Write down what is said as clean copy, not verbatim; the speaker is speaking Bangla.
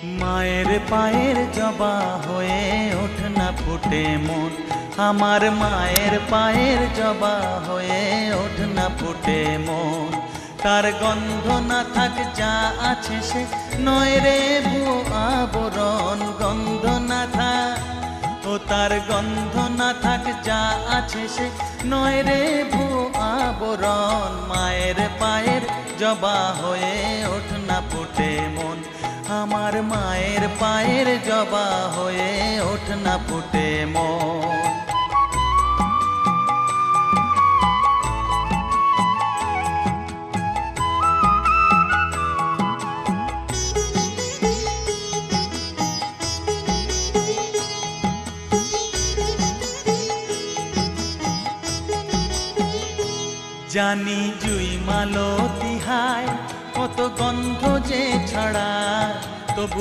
মায়ের পায়ের জবা হয়ে ওঠ না ফুটে মন, আমার মায়ের পায়ের জবা হয়ে ওঠ না ফুটে মন। তার গন্ধ না থাক যা আছে সে নয় রে ভুয়ো আবরণ, গন্ধ না থাক ও তার গন্ধ না থাক যা আছে সে নয় রে ভুয়ো আবরণ। মায়ের পায়ের জবা হয়ে ওঠ না ফুটে মন, আমার মায়ের পায়ের জবা হয়ে ওঠ না ফুটে মন। জানি জুই মালতী হায় কত গন্ধ যে ছড়ায়, তবু